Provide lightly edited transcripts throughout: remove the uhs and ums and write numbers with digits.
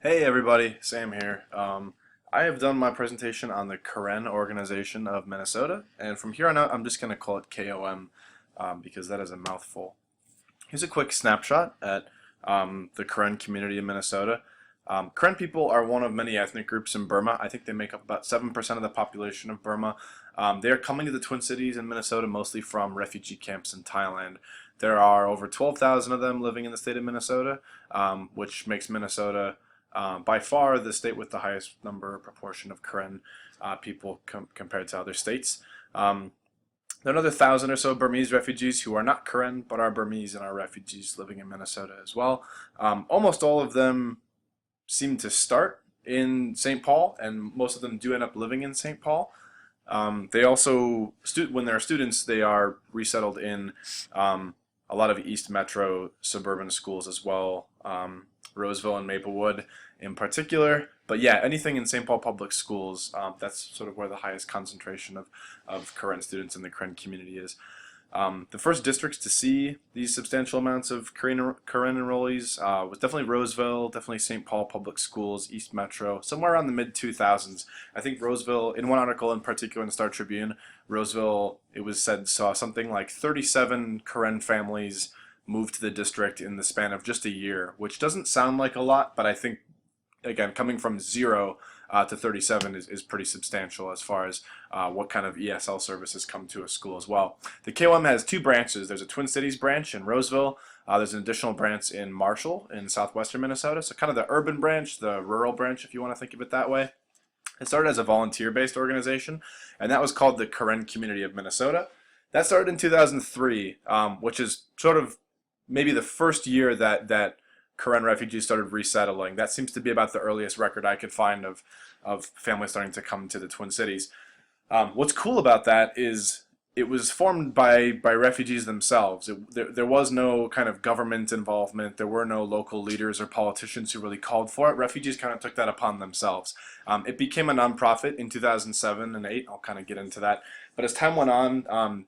Hey everybody, Sam here. I have done my presentation on the Karen Organization of Minnesota, and from here on out, I'm just going to call it KOM because that is a mouthful. Here's a quick snapshot at the Karen community in Minnesota. Karen people are one of many ethnic groups in Burma. I think they make up about 7% of the population of Burma. They are coming to the Twin Cities in Minnesota mostly from refugee camps in Thailand. There are over 12,000 of them living in the state of Minnesota, which makes Minnesota by far the state with the highest number proportion of Karen people compared to other states. There are another 1,000 or so Burmese refugees who are not Karen but are Burmese and are refugees living in Minnesota as well. Almost all of them seem to start in St. Paul, and most of them do end up living in St. Paul. They also, when they're students, they are resettled in a lot of East Metro suburban schools as well, Roseville and Maplewood in particular. But yeah, anything in St. Paul Public Schools, that's sort of where the highest concentration of Karen students in the Karen community is. The first districts to see these substantial amounts of Karen enrollees was definitely Roseville, definitely St. Paul Public Schools, East Metro, somewhere around the mid-2000s. I think Roseville, in one article in particular in the Star Tribune, Roseville, it was said, saw something like 37 Karen families moved to the district in the span of just a year, which doesn't sound like a lot, but I think, again, coming from 0 to 37 is pretty substantial as far as what kind of ESL services come to a school as well. The KOM has two branches. There's a Twin Cities branch in Roseville. There's an additional branch in Marshall in southwestern Minnesota. So kind of the urban branch, the rural branch, if you want to think of it that way. It started as a volunteer-based organization, and that was called the Karen Community of Minnesota. That started in 2003, which is sort of maybe the first year that Karen refugees started resettling. That seems to be about the earliest record I could find of families starting to come to the Twin Cities. What's cool about that is it was formed by refugees themselves. There was no kind of government involvement. There were no local leaders or politicians who really called for it. Refugees kind of took that upon themselves. It became a nonprofit in 2007 and 8. I'll kind of get into that. But as time went on,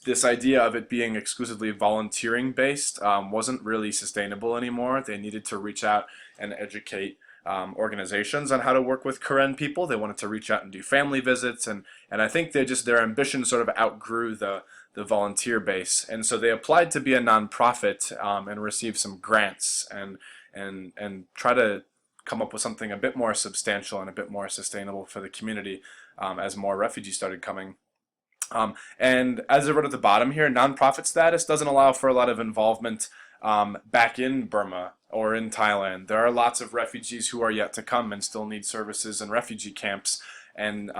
this idea of it being exclusively volunteering based wasn't really sustainable anymore. They needed to reach out and educate organizations on how to work with Karen people. They wanted to reach out and do family visits, and I think their ambition sort of outgrew the volunteer base, and so they applied to be a nonprofit and received some grants and try to come up with something a bit more substantial and a bit more sustainable for the community as more refugees started coming. And as I wrote at the bottom here, nonprofit status doesn't allow for a lot of involvement back in Burma or in Thailand. There are lots of refugees who are yet to come and still need services in refugee camps. And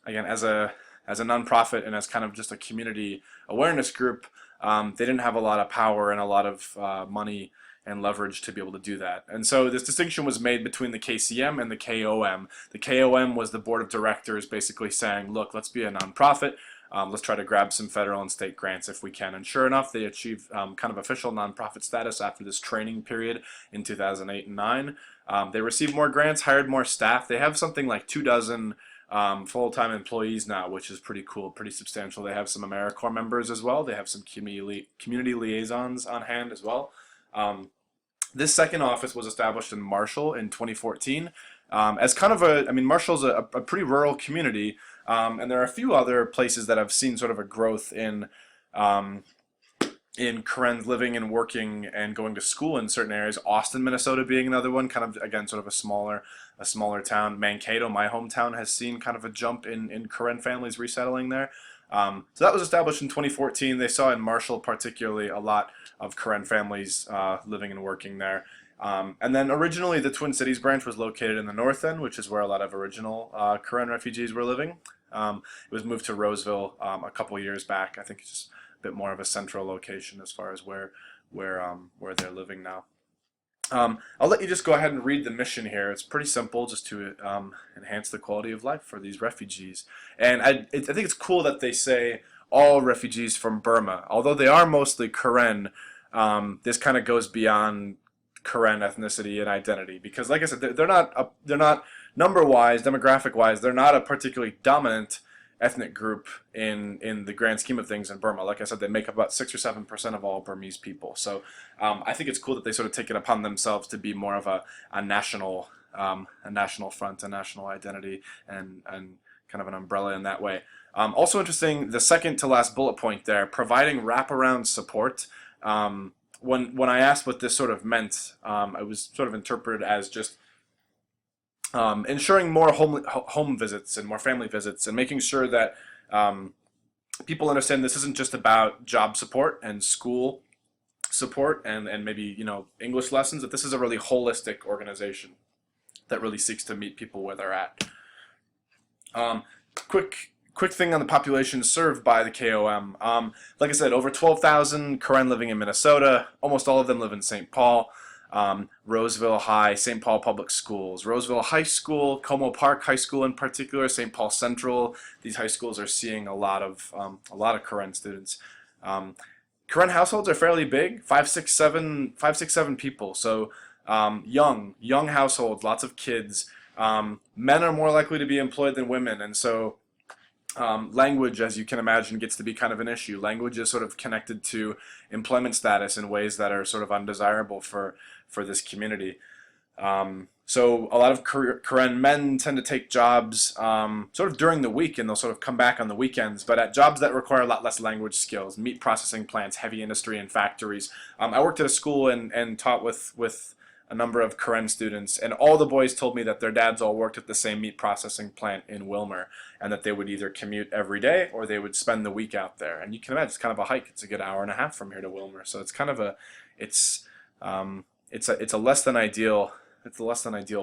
again, as a nonprofit and as kind of just a community awareness group, they didn't have a lot of power and a lot of money and leverage to be able to do that. And so this distinction was made between the KCM and the KOM. The KOM was the board of directors basically saying, look, let's be a nonprofit. Let's try to grab some federal and state grants if we can. And sure enough, they achieved kind of official nonprofit status after this training period in 2008 and 9. They received more grants, hired more staff. They have something like 24 full-time employees now, which is pretty cool, pretty substantial. They have some AmeriCorps members as well. They have some community liaisons on hand as well. This second office was established in Marshall in 2014 as kind of Marshall's a pretty rural community, and there are a few other places that have seen sort of a growth in Karen living and working and going to school in certain areas. Austin, Minnesota being another one, kind of, again, sort of a smaller town. Mankato, my hometown, has seen kind of a jump in Karen families resettling there. So that was established in 2014. They saw in Marshall particularly a lot of Karen families living and working there. And then originally the Twin Cities branch was located in the north end, which is where a lot of original Karen refugees were living. It was moved to Roseville a couple years back. I think it's just a bit more of a central location as far as where they're living now. I'll let you just go ahead and read the mission here. It's pretty simple, just to enhance the quality of life for these refugees. And I think it's cool that they say all refugees from Burma. Although they are mostly Karen, this kind of goes beyond Karen ethnicity and identity, because, like I said, they're not number-wise, demographic-wise, they're not a particularly dominant ethnic group in the grand scheme of things in Burma. Like I said, they make up about 6 or 7% of all Burmese people. So I think it's cool that they sort of take it upon themselves to be more of a national front, a national identity, and kind of an umbrella in that way. Also interesting, the second to last bullet point there, providing wraparound support. When I asked what this sort of meant, it was sort of interpreted as just ensuring more home visits and more family visits, and making sure that people understand this isn't just about job support and school support and maybe English lessons. That this is a really holistic organization that really seeks to meet people where they're at. Quick thing on the population served by the KOM. Like I said, over 12,000 Karen living in Minnesota. Almost all of them live in St. Paul. Roseville High, St. Paul Public Schools, Roseville High School, Como Park High School in particular, St. Paul Central. These high schools are seeing a lot of Karen students. Karen households are fairly big, five, six, seven people. So young households, lots of kids. Men are more likely to be employed than women, and so language, as you can imagine, gets to be kind of an issue. Language is sort of connected to employment status in ways that are sort of undesirable for this community. So a lot of Karen men tend to take jobs sort of during the week, and they'll sort of come back on the weekends, but at jobs that require a lot less language skills, meat processing plants, heavy industry, and factories. I worked at a school and taught with a number of Karen students, and all the boys told me that their dads all worked at the same meat processing plant in Wilmer, and that they would either commute every day or they would spend the week out there. And you can imagine it's kind of a hike. It's a good hour and a half from here to Wilmer, so it's kind of it's a less than ideal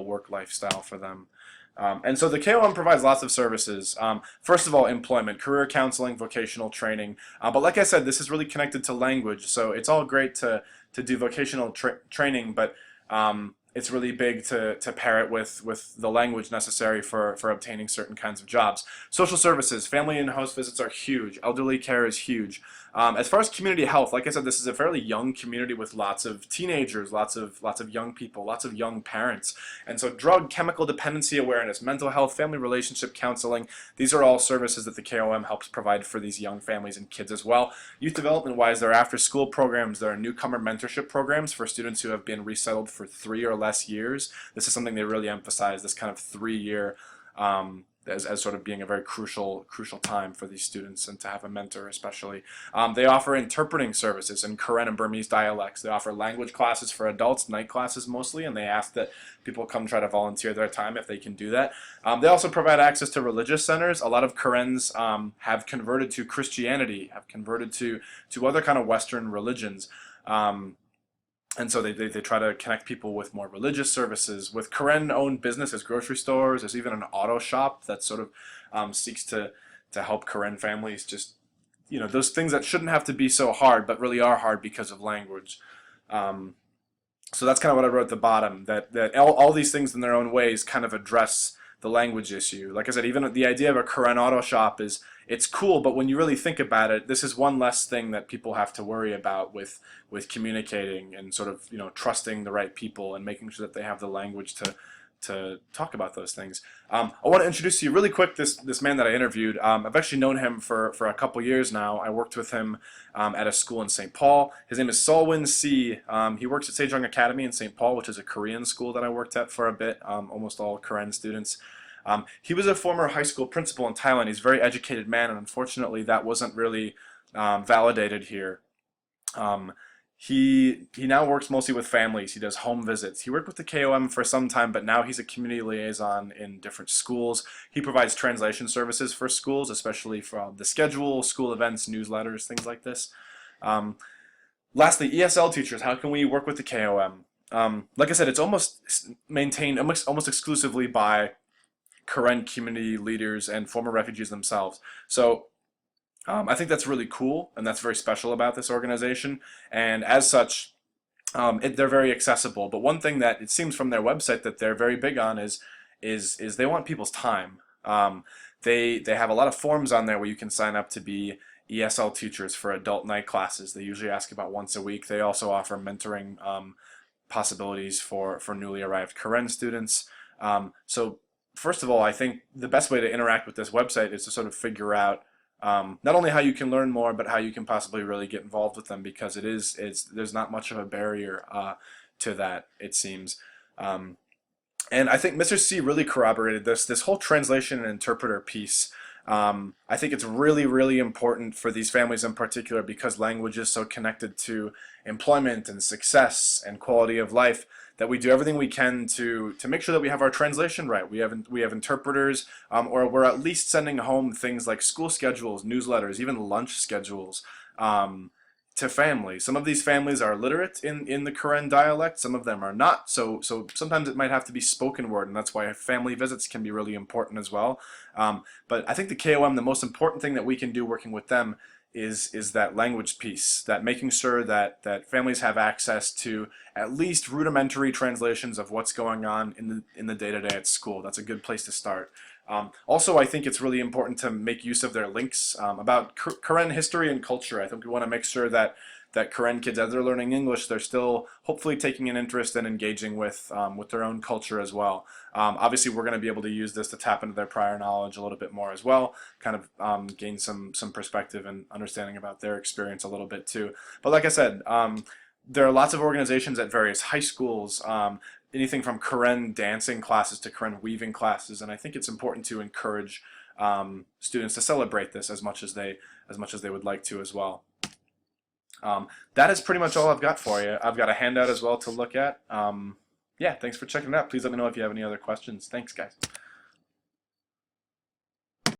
work lifestyle for them. And so the KOM provides lots of services. First of all, employment, career counseling, vocational training. But like I said, this is really connected to language, so it's all great to do vocational training, but it's really big to pair it with the language necessary for obtaining certain kinds of jobs. Social services, family and host visits are huge. Elderly care is huge. As far as community health, like I said, this is a fairly young community with lots of teenagers, lots of young people, lots of young parents. And so drug, chemical dependency awareness, mental health, family relationship counseling, these are all services that the KOM helps provide for these young families and kids as well. Youth development-wise, there are after-school programs, there are newcomer mentorship programs for students who have been resettled for 3 or less years. This is something they really emphasize, this kind of 3-year as sort of being a very crucial time for these students, and to have a mentor especially. They offer interpreting services in Karen and Burmese dialects. They offer language classes for adults, night classes mostly, and they ask that people come try to volunteer their time if they can do that. They also provide access to religious centers. A lot of Karens have converted to Christianity, have converted to other kind of Western religions. And so they try to connect people with more religious services, with Karen-owned businesses, grocery stores. There's even an auto shop that sort of seeks to help Karen families just, those things that shouldn't have to be so hard, but really are hard because of language. So that's kind of what I wrote at the bottom, that all these things in their own ways kind of address the language issue. Like I said, even the idea of a Karen auto shop it's cool, but when you really think about it, this is one less thing that people have to worry about with communicating and sort of trusting the right people and making sure that they have the language to talk about those things. I want to introduce to you really quick this man that I interviewed. I've actually known him for a couple years now. I worked with him at a school in St. Paul. His name is Solwin C. He works at Sejong Academy in St. Paul, which is a Korean school that I worked at for a bit, almost all Karen students. He was a former high school principal in Thailand. He's a very educated man, and unfortunately that wasn't really validated here. He now works mostly with families. He does home visits. He worked with the KOM for some time, but now he's a community liaison in different schools. He provides translation services for schools, especially for the schedule, school events, newsletters, things like this. Lastly, ESL teachers. How can we work with the KOM? Like I said, it's almost maintained almost exclusively by Karen community leaders and former refugees themselves. So I think that's really cool, and that's very special about this organization. And as such, they're very accessible. But one thing that it seems from their website that they're very big on is they want people's time. They have a lot of forms on there where you can sign up to be ESL teachers for adult night classes. They usually ask about once a week. They also offer mentoring possibilities for newly arrived Karen students. So first of all, I think the best way to interact with this website is to sort of figure out not only how you can learn more, but how you can possibly really get involved with them, because there's not much of a barrier to that, it seems. Um, and I think Mr. C really corroborated this whole translation and interpreter piece. I think it's really, really important for these families in particular, because language is so connected to employment and success and quality of life, that we do everything we can to make sure that we have our translation right. We have interpreters, or we're at least sending home things like school schedules, newsletters, even lunch schedules. To families. Some of these families are literate in the Karen dialect, some of them are not. So sometimes it might have to be spoken word, and that's why family visits can be really important as well. But I think the KOM, the most important thing that we can do working with them is that language piece, that making sure that families have access to at least rudimentary translations of what's going on in the day-to-day at school. That's a good place to start. Also, I think it's really important to make use of their links about Karen history and culture. I think we want to make sure that Karen kids, as they're learning English, they're still hopefully taking an interest and engaging with their own culture as well. Obviously, we're going to be able to use this to tap into their prior knowledge a little bit more as well, kind of gain some perspective and understanding about their experience a little bit too. But like I said, there are lots of organizations at various high schools, anything from Karen dancing classes to Karen weaving classes, and I think it's important to encourage students to celebrate this as much as they would like to as well. That is pretty much all I've got for you. I've got a handout as well to look at. Yeah, thanks for checking it out. Please let me know if you have any other questions. Thanks, guys.